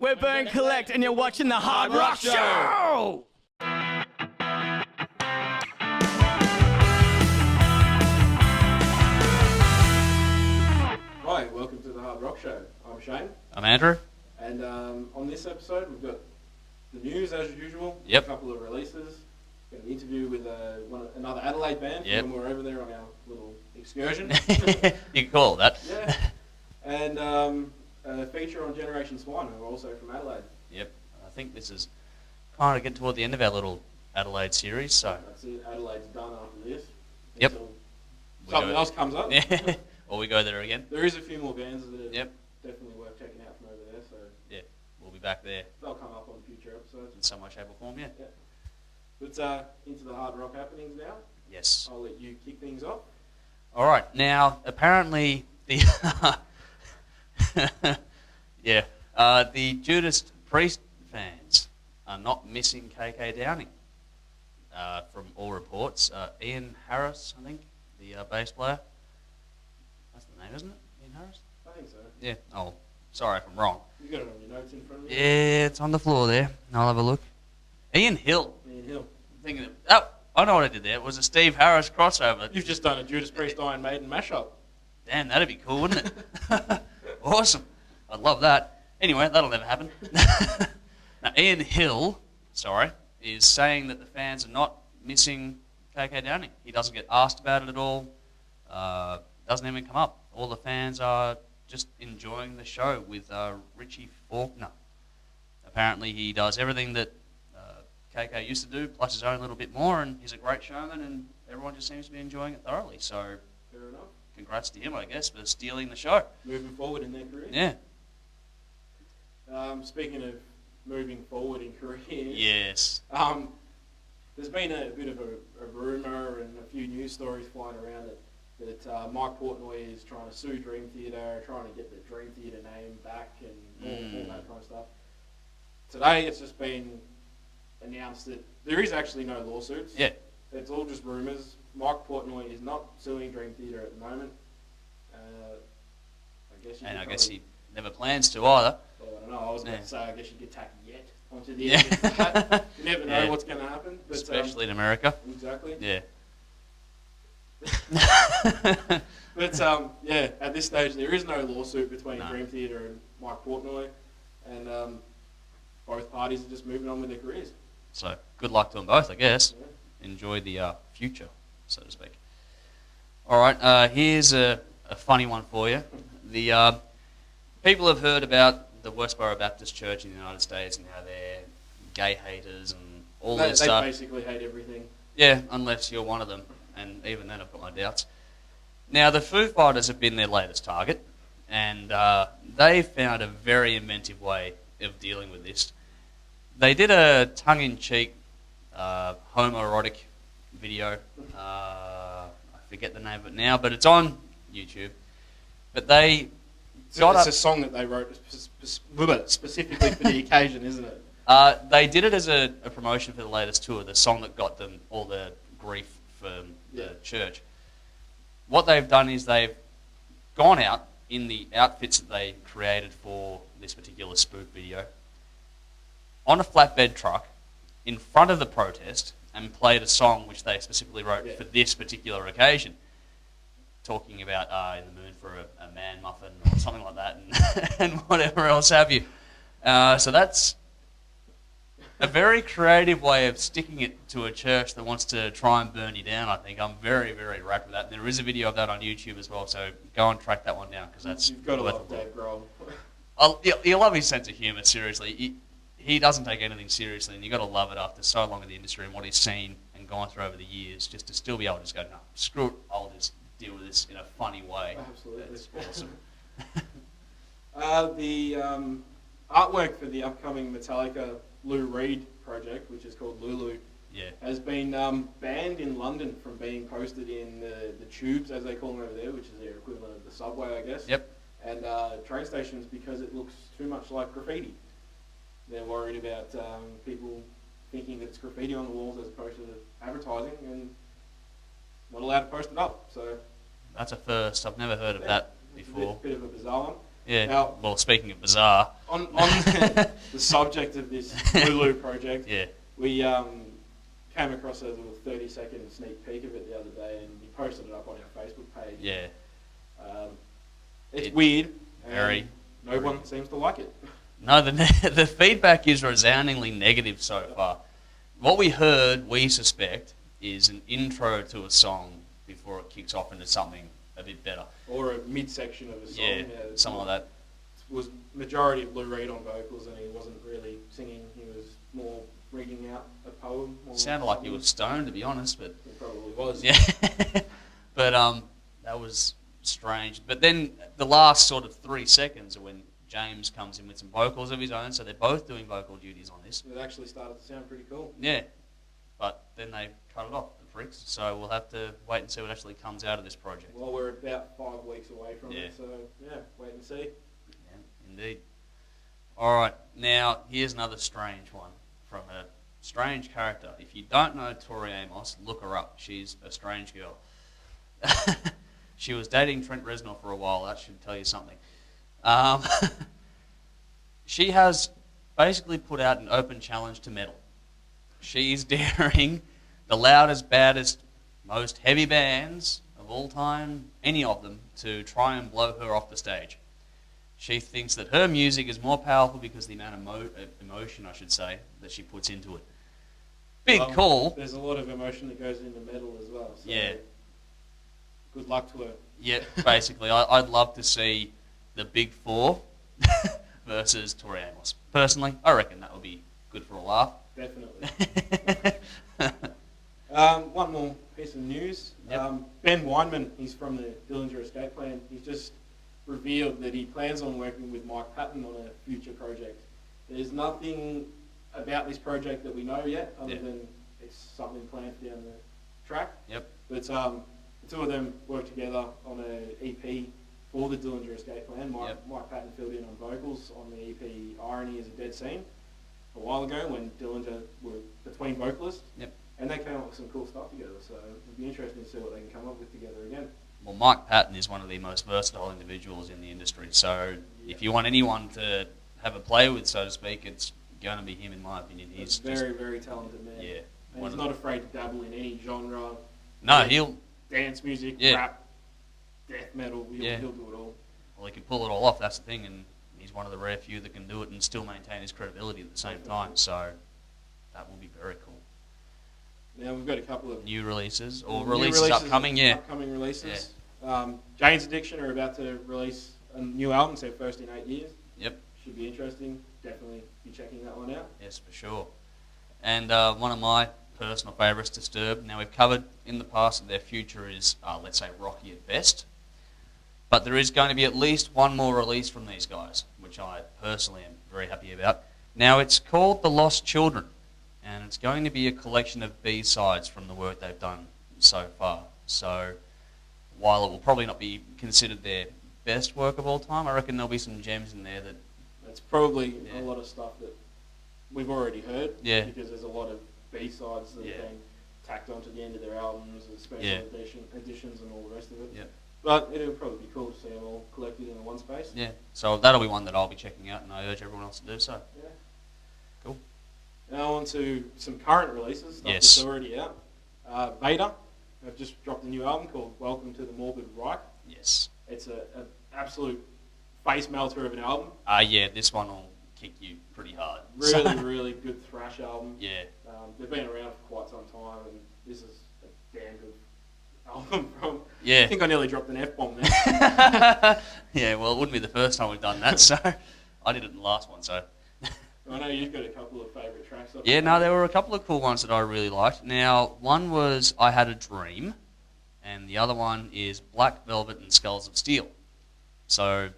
We're Burn Collect, and you're watching the Hard Rock Show! Hi, welcome to the Hard Rock Show. I'm Shane. I'm Andrew. And on this episode, we've got the news as usual. Yep. A couple of releases. Got an interview with another Adelaide band from when we were over there on our little excursion. You can call it that. Yeah. And a feature on Generation Swine, who are also from Adelaide. Yep. I think this is kind of getting toward the end of our little Adelaide series, so. That's it. Adelaide's done after this. Yep. Until something else comes up. Yeah. Or we go there again. There is a few more bands that are Yep. definitely worth checking out from over there. So yeah, we'll be back there. They'll come up on future episodes. In some way, shape or form, yeah. Yeah. But into the hard rock happenings now. Yes. I'll let you kick things off. All right. Now, apparently, the the Judas Priest fans are not missing KK Downing. From all reports, Ian Harris, I think, the bass player. That's the name, isn't it? Ian Harris? I think so. Yeah. Oh, sorry if I'm wrong. You got it on your notes in front of you? Yeah, it's on the floor there. I'll have a look. Ian Hill. Ian Hill. I'm thinking I know what I did there. It was a Steve Harris crossover. You've just done a Judas Priest Iron Maiden mashup. Damn, that'd be cool, wouldn't it? Awesome. I'd love that. Anyway, that'll never happen. Now, Ian Hill, is saying that the fans are not missing KK Downing. He doesn't get asked about it at all. Doesn't even come up. All the fans are just enjoying the show with Richie Faulkner. Apparently, he does everything that KK used to do, plus his own little bit more, and he's a great showman, and everyone just seems to be enjoying it thoroughly. So, Fair enough. congrats to him, I guess, for stealing the show. Moving forward in their career. Yeah. Speaking of moving forward in careers. Yes. There's been a bit of a rumour and a few news stories flying around that Mike Portnoy is trying to sue Dream Theater, trying to get the Dream Theater name back and all that kind of stuff. Today it's just been announced that there is actually no lawsuits. Yeah. It's all just rumours. Mike Portnoy is not suing Dream Theater at the moment. I guess he never plans to either. Well, I don't know. I was about to say, I guess you could tack yet onto the Yeah. end of that. You never know what's going to happen. But, especially in America. Exactly. Yeah. But at this stage there is no lawsuit between Dream Theater and Mike Portnoy, and both parties are just moving on with their careers. So good luck to them both, I guess. Yeah. Enjoy the future, so to speak. All right, here's a funny one for you. The people have heard about the Westboro Baptist Church in the United States and how they're gay haters and all this stuff. They basically hate everything. Yeah, unless you're one of them, and even then I've got my doubts. Now, the Foo Fighters have been their latest target, and they found a very inventive way of dealing with this. They did a tongue-in-cheek homoerotic video. I forget the name of it now, but it's on YouTube. But they It's a song that they wrote specifically for the occasion, isn't it? They did it as a promotion for the latest tour, the song that got them all the grief from the church. What they've done is they've gone out in the outfits that they created for this particular spoof video on a flatbed truck in front of the protest and played a song which they specifically wrote for this particular occasion, talking about in the mood for a man muffin or something like that and whatever else have you. So that's a very creative way of sticking it to a church that wants to try and burn you down, I think. I'm very, very rapt with that. And there is a video of that on YouTube as well, so go and track that one down because that's You've got to worth love a Dave Grohl. You'll love his sense of humour, seriously. He doesn't take anything seriously, and you've got to love it after so long in the industry and what he's seen and gone through over the years, just to still be able to just go, no, screw it, I'll just deal with this in a funny way. Absolutely. That's awesome. The artwork for the upcoming Metallica Lou Reed project, which is called Lulu, has been banned in London from being posted in the tubes, as they call them over there, which is their equivalent of the subway, I guess. Yep. And train stations because it looks too much like graffiti. They're worried about people thinking that it's graffiti on the walls as opposed to advertising, and not allowed to post it up. So that's a first. I've never heard of that before. Bit of a bizarre one. Yeah. Now, Well, speaking of bizarre. on the subject of this Lulu project, Yeah. we came across a little 30-second sneak peek of it the other day, and we posted it up on our Facebook page. Yeah. It's weird. Very. No one seems to like it. No, the feedback is resoundingly negative so far. What we heard, we suspect, is an intro to a song before it kicks off into something a bit better. Or a midsection of a song. Yeah, something like that. It was majority of Lou Reed on vocals, and he wasn't really singing. He was more reading out a poem. Sounded like he was stoned, to be honest, but He probably was. yeah. But that was strange. But then the last sort of 3 seconds are when James comes in with some vocals of his own, so they're both doing vocal duties on this. It actually started to sound pretty cool. Yeah, but then they cut it off, the pricks. So we'll have to wait and see what actually comes out of this project. Well, we're about 5 weeks away from Yeah. it, so yeah, wait and see. Yeah, indeed. All right, now here's another strange one from a strange character. If you don't know Tori Amos, look her up. She's a strange girl. She was dating Trent Reznor for a while. That should tell you something. She has basically put out an open challenge to metal. She's daring the loudest, baddest, most heavy bands of all time, any of them, to try and blow her off the stage. She thinks that her music is more powerful because of the amount of emotion, I should say, that she puts into it. Big call. There's a lot of emotion that goes into metal as well. So Yeah. Good luck to her. Yeah, basically, I'd love to see the Big Four versus Tori Amos. Personally, I reckon that would be good for a laugh. Definitely. One more piece of news. Yep. Ben Weinman, he's from the Dillinger Escape Plan. He's just revealed that he plans on working with Mike Patton on a future project. There's nothing about this project that we know yet, other than it's something planned down the track. Yep. But the two of them worked together on an EP for the Dillinger Escape Plan. Mike Patton filled in on vocals on the EP Irony is a Dead Scene a while ago when Dillinger were between vocalists. Yep. And they came up with some cool stuff together, so it'd be interesting to see what they can come up with together again. Well, Mike Patton is one of the most versatile individuals in the industry, so if you want anyone to have a play with, so to speak, it's going to be him, in my opinion. He's very, very talented man. Yeah. And he's not afraid to dabble in any genre. No, he'll... Dance music, Yeah. rap, death metal, he'll do it all. Well, he can pull it all off, that's the thing, and he's one of the rare few that can do it and still maintain his credibility at the same time, so that will be very cool. Now we've got a couple of New releases, or new releases upcoming, yeah. Upcoming releases. Jane's Addiction are about to release a new album, it's their first in 8 years. Yep. Should be interesting. Definitely be checking that one out. Yes, for sure. And one of my personal favourites, Disturbed. Now, we've covered in the past that their future is, let's say, rocky at best. But there is going to be at least one more release from these guys, which I personally am very happy about. Now, it's called The Lost Children, and it's going to be a collection of B-sides from the work they've done so far. So, while it will probably not be considered their best work of all time, I reckon there'll be some gems in there that... It's probably a lot of stuff that we've already heard, Yeah. because there's a lot of B-sides that have been tacked onto the end of their albums, and special editions and all the rest of it. Yep. But it'll probably be cool to see them all collected in one space. Yeah, so that'll be one that I'll be checking out, and I urge everyone else to do so. Yeah. Cool. Now on to some current releases, stuff that's already out. Vader have just dropped a new album called Welcome to the Morbid Reich. Yes. It's an absolute face melter of an album. Yeah, this one will kick you pretty hard. Really, really good thrash album. Yeah. They've been around for quite some time, and this is a damn good album from... Yeah. I think I nearly dropped an F-bomb there. Yeah, well, it wouldn't be the first time we've done that, so I did it in the last one, so... I know you've got a couple of favourite tracks. Yeah, no, there were a couple of cool ones that I really liked. Now, one was I Had a Dream, and the other one is Black Velvet and Skulls of Steel. So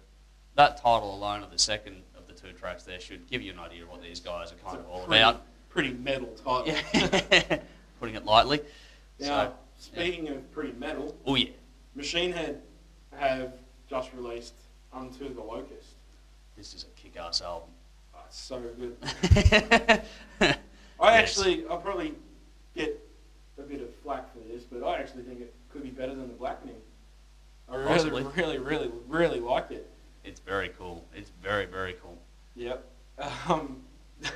that title alone of the second of the two tracks there should give you an idea of what these guys are kind of all about. Pretty metal title. Yeah. Putting it lightly. Now, speaking of pretty metal, oh yeah, Machine Head have just released Unto the Locust. This is a kick-ass album. Oh, it's so good. I'll probably get a bit of flack for this, but I actually think it could be better than The Blackening. I really, Possibly. really, really, really liked it. It's very cool. It's very, very cool. Yep. I'm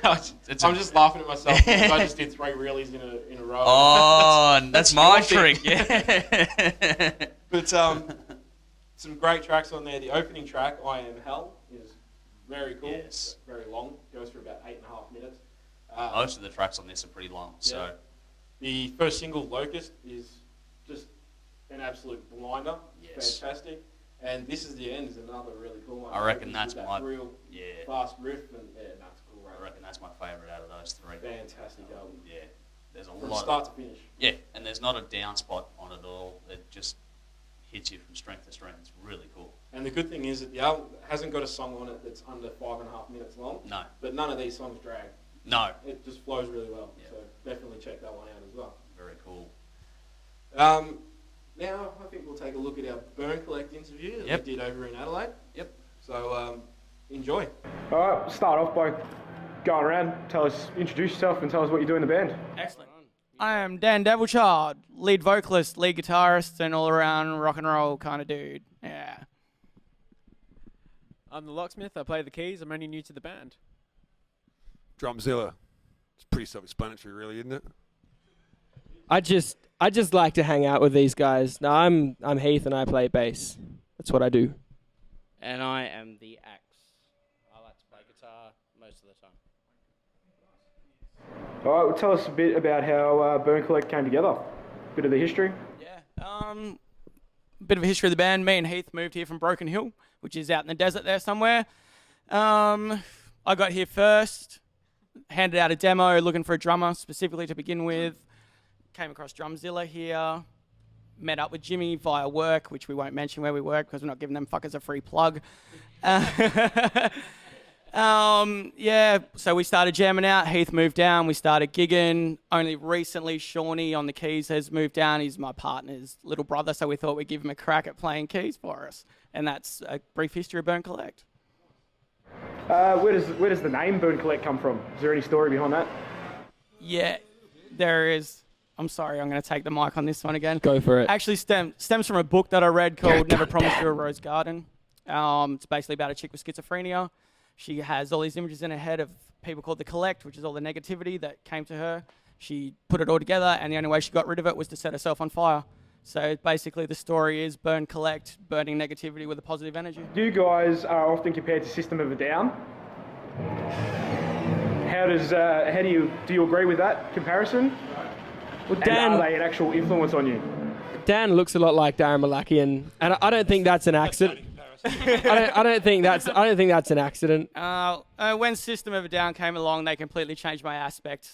I'm just laughing at myself because I just did 3 wheelies in a row. Oh, that's my your thing. trick. Yeah. But some great tracks on there. The opening track, I Am Hell, is very cool. Yes. Very long. Goes for about 8.5 minutes. Most of the tracks on this are pretty long. Yeah. So The first single, Locust, is just an absolute blinder. Yes. Fantastic. And This Is The End is another really cool one. I reckon Opens that's with my that real fast riff, and that's cool. I reckon that's my favourite out of those 3. Fantastic album. Yeah. There's a From lot. start to finish. Yeah, and there's not a down spot on it at all. It just hits you from strength to strength. It's really cool. And the good thing is that the album hasn't got a song on it that's under 5.5 minutes long. No. But none of these songs drag. No. It just flows really well. Yeah. So definitely check that one out as well. Very cool. Now I think we'll take a look at our Burn Collect interview that Yep. we did over in Adelaide. Yep. So enjoy. All right, start off by going around, introduce yourself and tell us what you do in the band. Excellent. I am Dan Devilchild, lead vocalist, lead guitarist, and all-around rock and roll kind of dude. Yeah. I'm the locksmith. I play the keys. I'm only new to the band. Drumzilla. It's pretty self-explanatory, really, isn't it? I just like to hang out with these guys. Now I'm Heath and I play bass. That's what I do. And I am the axe. I like to play guitar most of the time. All right, well, tell us a bit about how Burn Collect came together. Bit of the history. Yeah. Bit of a history of the band. Me and Heath moved here from Broken Hill, which is out in the desert there somewhere. I got here first, handed out a demo looking for a drummer specifically to begin with. Came across Drumzilla here. Met up with Jimmy via work, which we won't mention where we work because we're not giving them fuckers a free plug. Yeah, so we started jamming out. Heath moved down. We started gigging. Only recently, Shawnee on the keys has moved down. He's my partner's little brother, so we thought we'd give him a crack at playing keys for us. And that's a brief history of Burn Collect. Where does the name Burn Collect come from? Is there any story behind that? Yeah, there is. I'm sorry, I'm going to take the mic on this one again. Go for it. Actually stems from a book that I read called Never Promised You a Rose Garden. It's basically about a chick with schizophrenia. She has all these images in her head of people called the Collect, which is all the negativity that came to her. She put it all together, and the only way she got rid of it was to set herself on fire. So basically the story is Burn Collect, burning negativity with a positive energy. You guys are often compared to System of a Down. Do you agree with that comparison? Well, And are they an actual influence on you? Dan looks a lot like Darren Malakian, and I don't think that's an accident. I don't think that's an accident. When System of a Down came along, they completely changed my aspect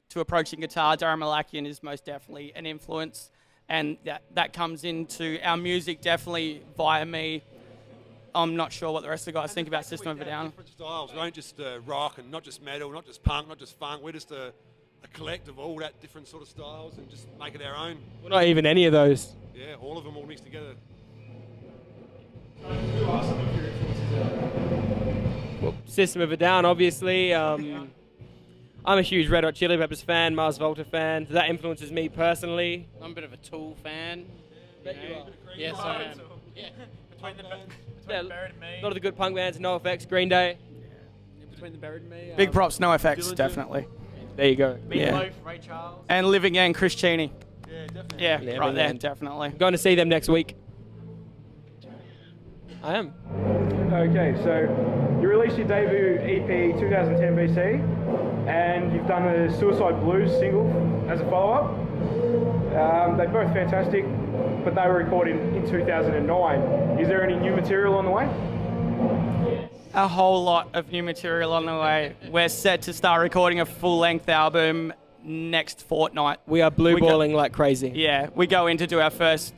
to approaching guitar. Darren Malakian is most definitely an influence, and that comes into our music definitely via me. I'm not sure what the rest of the guys think about System of a Down. Different styles. We don't just rock and not just metal, not just punk, not just funk. We're just a collect of all that different sort of styles and just make it our own. We're not even any of those. Yeah, all of them all mixed together. Who are some of your influences? Well, System of a Down, obviously. I'm a huge Red Hot Chili Peppers fan, Mars Volta fan. So that influences me personally. I'm a bit of a Tool fan. Bet you are. Yes, I am. Yeah. Between Yeah, Buried and Me. a lot of the good punk bands, NoFX, Green Day. Between the Buried and Me. Big props, no effects, Dillinger. definitely. There you go. Yeah. Ray Charles. And Living End, Chris Cheney. Yeah, definitely. Yeah, Living right there, End. definitely. Going to see them next week. I am. Okay, so you released your debut EP 2010 BC, and you've done the Suicide Blues single as a follow-up. They're both fantastic, but they were recorded in 2009. Is there any new material on the way? A whole lot of new material on the way. We're set to start recording a full-length album next fortnight. We are blue We go- balling like crazy. Yeah, we go in to do our first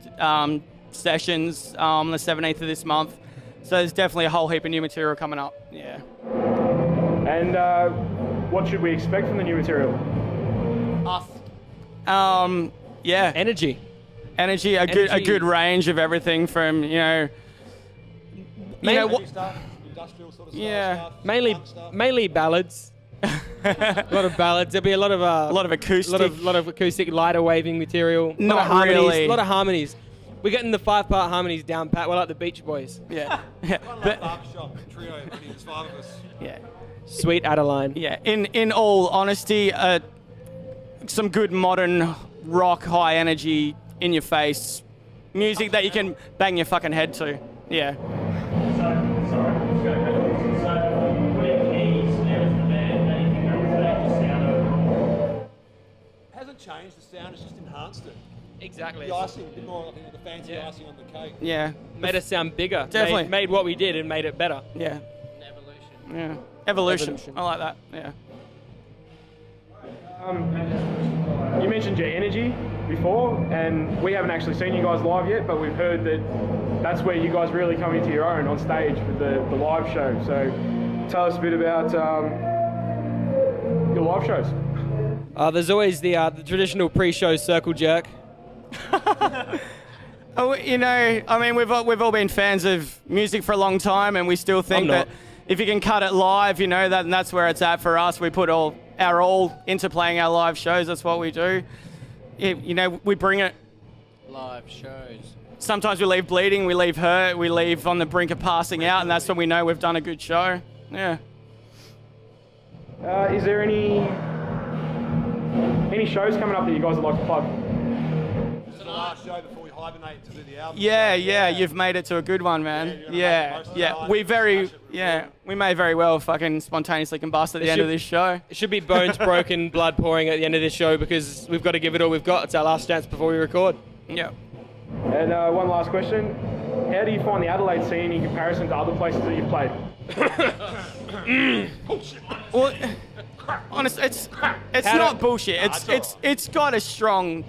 sessions on the 17th of this month. So there's definitely a whole heap of new material coming up. Yeah. And what should we expect from the new material? Yeah. Energy. Energy, a good range of everything from, Mainly- what, Stuff, industrial sort of Yeah. stuff. Mainly, punk stuff. mainly ballads. A lot of ballads. There'll be a lot of a lot of acoustic. lot of acoustic, lighter waving material. Not lot of harmonies, really. A lot of harmonies. We're getting the 5-part harmonies down pat. We're like the Beach Boys. Yeah. Yeah. Kind of like But, barbershop trio. Only there's 5 of us. yeah. Sweet Adeline. Yeah. In all honesty, some good modern rock, high energy, in your face music that you can bang your fucking head to. Yeah. Hasn't changed the sound, it's just enhanced it. Exactly. The icing, a bit more, I think, the fancy icing on the cake. Yeah. Made us sound bigger. Definitely. Made what we did and made it better. Yeah. Evolution. Yeah. Evolution. Evolution. I like that. Yeah. You mentioned your energy before, and we haven't actually seen you guys live yet, but we've heard that that's where you guys really come into your own on stage with the live show. So tell us a bit about your live shows. There's always the traditional pre-show circle jerk. Oh, you know, I mean, we've all been fans of music for a long time, and we still think I'm not. that if you can cut it live, you know, that's where it's at for us. We put our all into playing our live shows. That's what we do. You know, we bring it. Live shows. Sometimes we leave bleeding, we leave hurt, we leave on the brink of passing out, and that's when we know we've done a good show. Yeah. Is there any shows coming up that you guys would like to plug? This is the last show before we hibernate to do the album. Yeah, you've made it to a good one, man. Yeah, you're gonna make the Yeah, most of yeah. the night, We may very well fucking spontaneously combust at the end of this show. It should be bones broken, blood pouring at the end of this show because we've got to give it all we've got. It's our last chance before we record. Yeah. And one last question. How do you find the Adelaide scene in comparison to other places that you've played? Well, honestly, it's not bullshit. It's got a strong,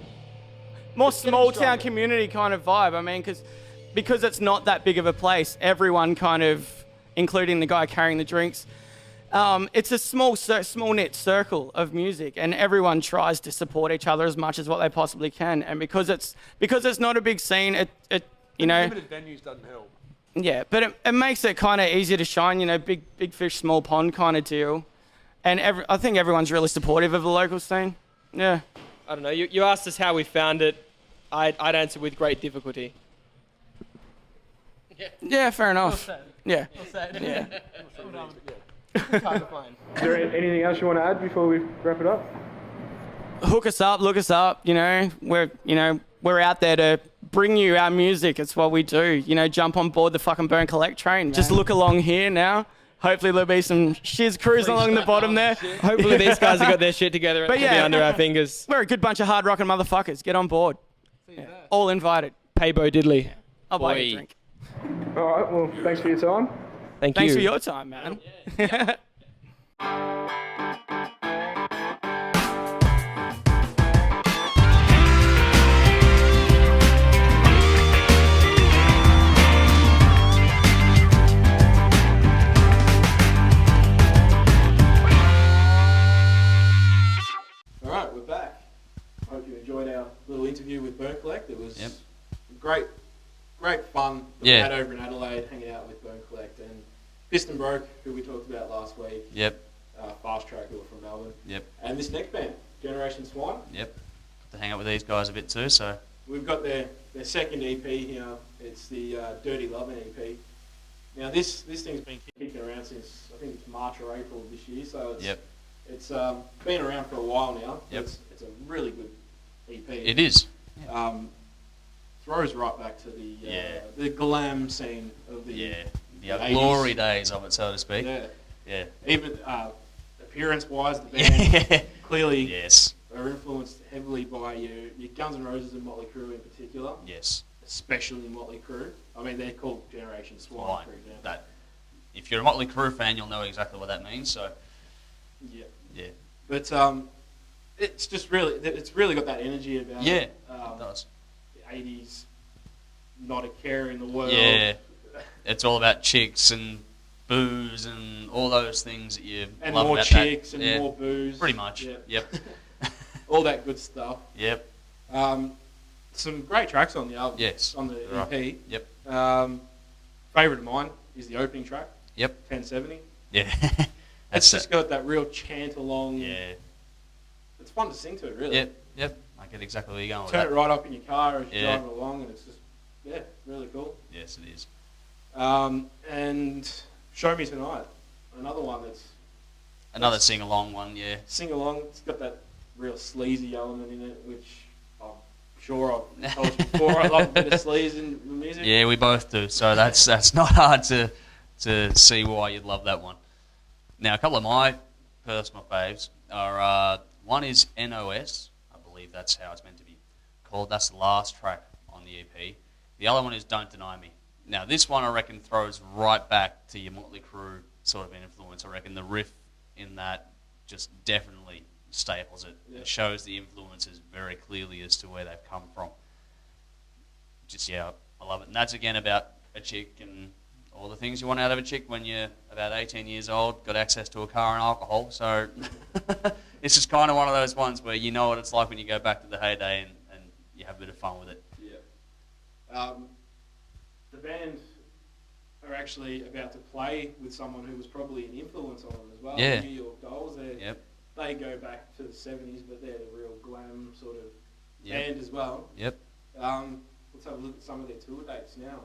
more small town community kind of vibe. I mean, because it's not that big of a place, everyone kind of, including the guy carrying the drinks, it's a small knit circle of music, and everyone tries to support each other as much as what they possibly can. And because it's not a big scene, it you know. Limited venues doesn't help. Yeah, but it makes it kind of easier to shine, you know, big fish, small pond kind of deal. And I think everyone's really supportive of the local scene. Yeah. I don't know. You asked us how we found it. I'd answer with great difficulty. Yeah, fair enough. Yeah. Yeah. Is there anything else you want to add before we wrap it up? Hook us up, look us up, you know. We're out there to bring you our music. It's what we do. You know, jump on board the fucking Burn Collect train. Just look along here now. Hopefully there'll be some shiz cruising along the bottom there. Hopefully these guys have got their shit together and But it'll be yeah. under our fingers. We're a good bunch of hard rocking motherfuckers. Get on board. Yeah. All invited. Pay Bo Diddley. I'll buy you a Boy. drink. All right, well, thanks for your time. Thank Thanks you. for your time, man. All right, we're back. Hope you enjoyed our little interview with Burn Collect. It was Yep. great fun that we Yeah. had over in Adelaide, hanging out with Burn Collect and Piston Broke, who we talked about last week. Yep. Fast Track, who are from Melbourne. Yep. And this next band, Generation Swine. Yep. To hang out with these guys a bit too. So We've got their second EP here. It's the Dirty Lovin' EP. Now this thing's been kicking around since I think it's March or April of this year. So it's Yep. it's been around for a while now. Yep. It's a really good EP. it is. Throws right back to the glam scene of the Yeah. The 80s. glory days of it, so to speak. Yeah. Yeah. Even appearance-wise, the band clearly Yes. are influenced heavily by your Guns N' Roses and Motley Crue in particular, Yes. especially Motley Crue. I mean, they're called Generation Swine, Swine. for example. That. If you're a Motley Crue fan, you'll know exactly what that means. So Yeah. yeah. But it's just really got that energy about Yeah. it. It does. The 80s, not a care in the world. Yeah. It's all about chicks and booze and all those things that you And love more about chicks that. and Yeah. more booze. Pretty much. Yep. Yep. All that good stuff. Yep. Some great tracks on the album. Yes. On the There are. EP. Yep. Favourite of mine is the opening track, Yep. 1070. Yeah. It's That's just got that real chant along. Yeah. It's fun to sing to it, really. Yep. Yep. I get exactly where you're going with Turn that. it right up in your car as you're Yeah. driving along, and it's just Yeah, really cool. Yes, it is. And Show Me Tonight, another one that's Another sing-along one, yeah. sing along. It's got that real sleazy element in it, which I'm sure I've told you before. I love a bit of sleaze in the music. Yeah, we both do. So that's not hard to see why you'd love that one. Now, a couple of my personal faves are one is NOS. I believe that's how it's meant to be called. That's the last track on the EP. The other one is Don't Deny Me. Now, this one I reckon throws right back to your Motley Crue sort of influence. I reckon the riff in that just definitely staples it. Yeah. It shows the influences very clearly as to where they've come from. Just, yeah, I love it. And that's, again, about a chick and all the things you want out of a chick when you're about 18 years old, got access to a car and alcohol. So it's just kind of one of those ones where you know what it's like when you go back to the heyday and you have a bit of fun with it. Yeah. The band are actually about to play with someone who was probably an influence on them as well. Yeah. The New York Dolls. Yep. They go back to the 70s, but they're the real glam sort of Yep. band as well. Yep. Let's have a look at some of their tour dates now.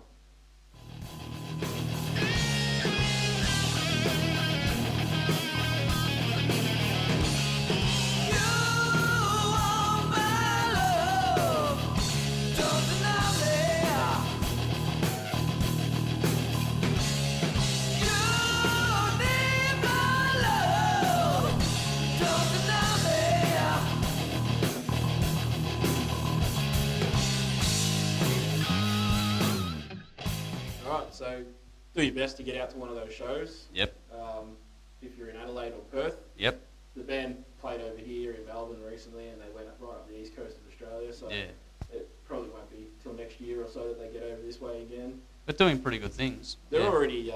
Alright, so do your best to get out to one of those shows. Yep. If you're in Adelaide or Perth. Yep. The band played over here in Melbourne recently, and they went up right up the east coast of Australia, so Yeah. it probably won't be till next year or so that they get over this way again. But doing pretty good things. They're Yeah. already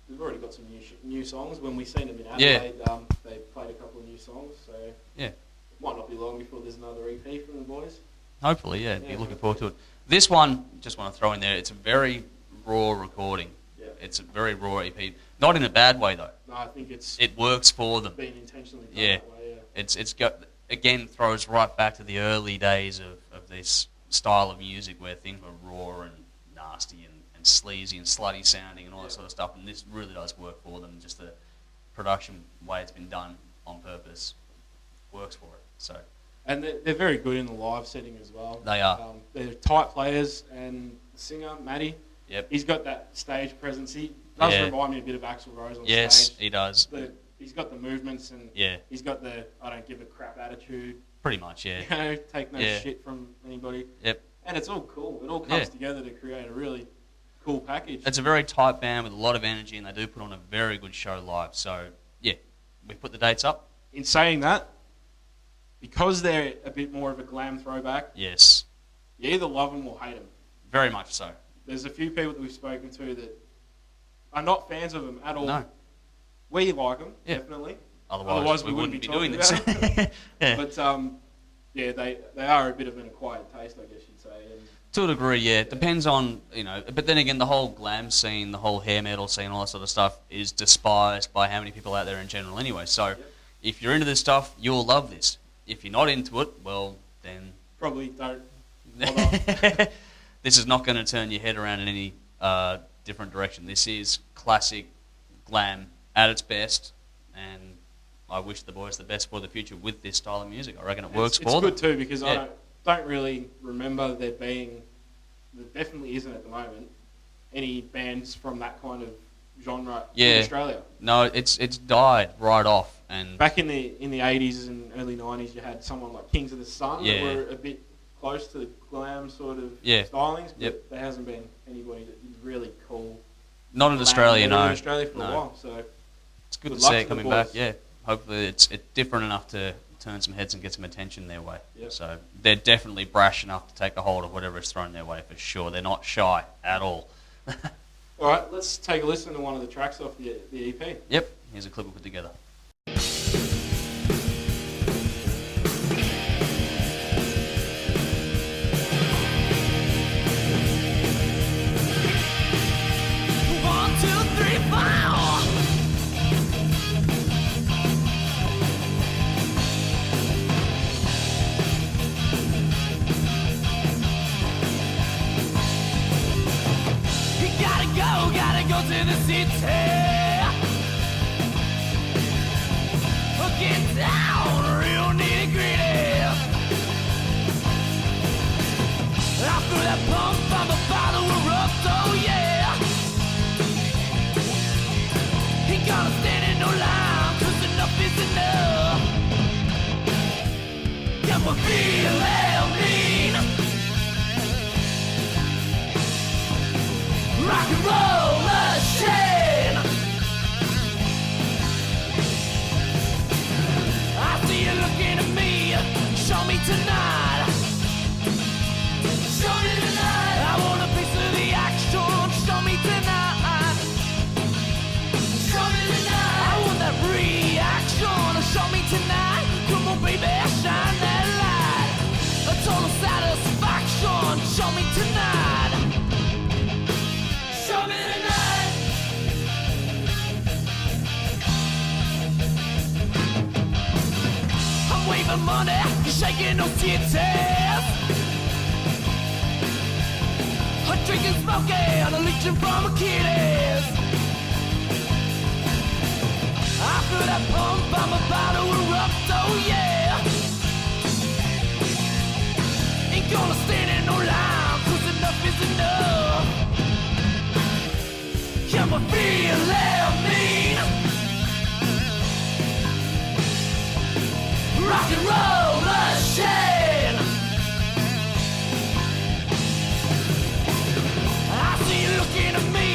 they've already got some new songs. When we seen them in Yeah. Adelaide, they played a couple of new songs, so Yeah. it might not be long before there's another EP from the boys. Hopefully, yeah. Yeah, Be looking forward to it. This one, just want to throw in there, it's a very raw recording. Yeah. It's a very raw EP. Not in a bad way, though. No, I think it's It works for them. been intentionally done Yeah. that way. Yeah. It's got, again, throws right back to the early days of this style of music where things were raw and nasty and sleazy and slutty sounding and all that sort of stuff. And this really does work for them. Just the production way it's been done on purpose works for it. So And they're very good in the live setting as well. They are. They're tight players, and the singer, Matty, Yep. he's got that stage presence. He does Yeah. remind me a bit of Axl Rose on Yes, stage. he does. He's got the movements, and Yeah, he's got the I don't give a crap attitude. pretty much, yeah. You know, take no Yeah. shit from anybody. Yep. And it's all cool. It all comes Yeah. together to create a really cool package. It's a very tight band with a lot of energy, and they do put on a very good show live. So, yeah, we put the dates up. In saying that, because they're a bit more of a glam throwback, Yes, you either love them or hate them. very much so. There's a few people that we've spoken to that are not fans of them at all. No. We like them, Yeah. definitely. Otherwise we wouldn't be doing this. Yeah. But yeah, they are a bit of an acquired taste, I guess you'd say. And To a degree, yeah. It depends on, but then again, the whole glam scene, the whole hair metal scene, all that sort of stuff is despised by how many people out there in general anyway. So if you're into this stuff, you'll love this. If you're not into it, well, then probably don't. this is not going to turn your head around in any different direction. This is classic glam at its best, and I wish the boys the best for the future with this style of music. I reckon it works for them. It's good too, because Yeah. I don't really remember there definitely isn't at the moment, any bands from that kind of genre Yeah. in Australia. No, it's died right off, and Back in the 80s and early 90s, you had someone like Kings of the Sun Yeah. that were a bit close to the glam sort of Yeah. stylings, but Yep. there hasn't been anybody that is really cool. not in glam Australia, metal no. in Australia for No. a while, so It's good Good to luck see to it the coming back. boys. Yeah, hopefully it's different enough to turn some heads and get some attention their way. Yep. So they're definitely brash enough to take a hold of whatever is thrown their way for sure. They're not shy at all. all right, let's take a listen to one of the tracks off the EP. Yep, here's a clip we put together. One, go to the city. Get down, real nitty gritty. After that pump, I'm a follower up, oh yeah. Ain't gonna stand in no line, 'cause enough is enough. Got my feeling mean. Rock and roll machine. I see you looking at me. Show me tonight. Show me tonight. I want a piece of the action. Show me tonight. Show me tonight. I want that reaction. Show me tonight. Come on, baby, shine that light. A total satisfaction. Show me tonight. Show me tonight. I'm waving money, shaking those titties. I'm drinking, smoking, I'm leeching from Achilles. After that pump, I'm about to erupt, oh yeah. Ain't gonna stand in no line, 'cause enough is enough. I'm a feeling mean. Rock and roll machine. I see you looking at me.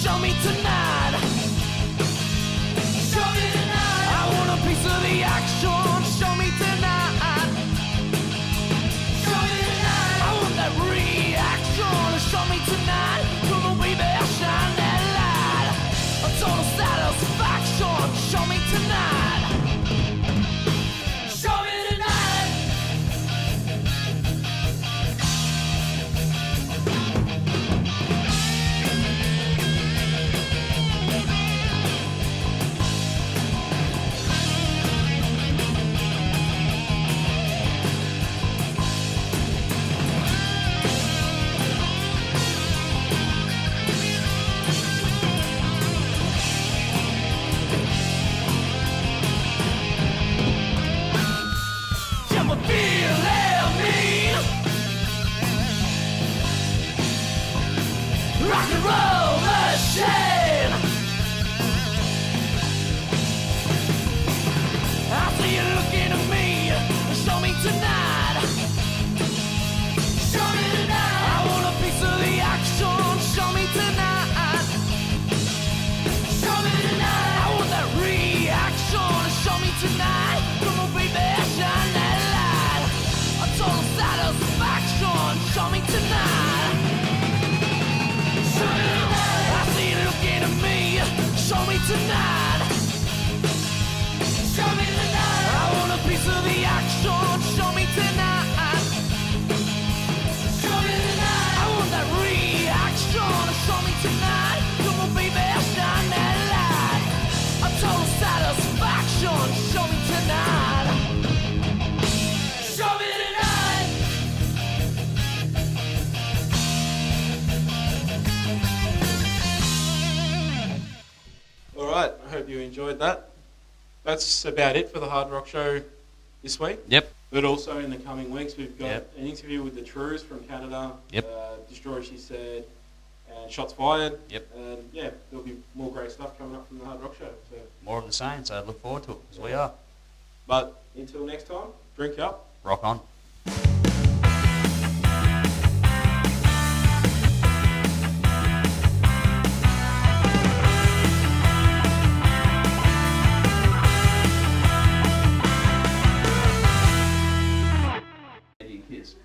Show me tonight. Show me tonight. I want a piece of the action. Show me tonight. Show me tonight. I want that reaction. Show me tonight. Come on, baby, shine that light. A total satisfaction. Show me tonight. Show me tonight. I'm a feeling mean. Rock and roll machine. I see you looking at me. Show me tonight. Show me tonight. I want a piece of the action. Show me tonight. Show me tonight. I want that reaction. Show me tonight. Come on, baby, shine that light. A total satisfaction. Show me tonight. Show me tonight. I see you looking at me. Show me tonight. Show me tonight. I want a piece of the action. Show me tonight. Show me tonight. I want that reaction. Show me tonight. Come on, baby, shine that light. A total satisfaction. Show me tonight. Show me tonight. All right, I hope you enjoyed that. That's about it for the Hard Rock Show this week. Yep. But also in the coming weeks, we've got Yep. an interview with the Trues from Canada. Yep. Destroy, She Said, and Shots Fired. Yep. And yeah, there'll be more great stuff coming up from the Hard Rock Show. So, More of the same, so I look forward to it, because we are. but until next time, drink up. Rock on. Kiss.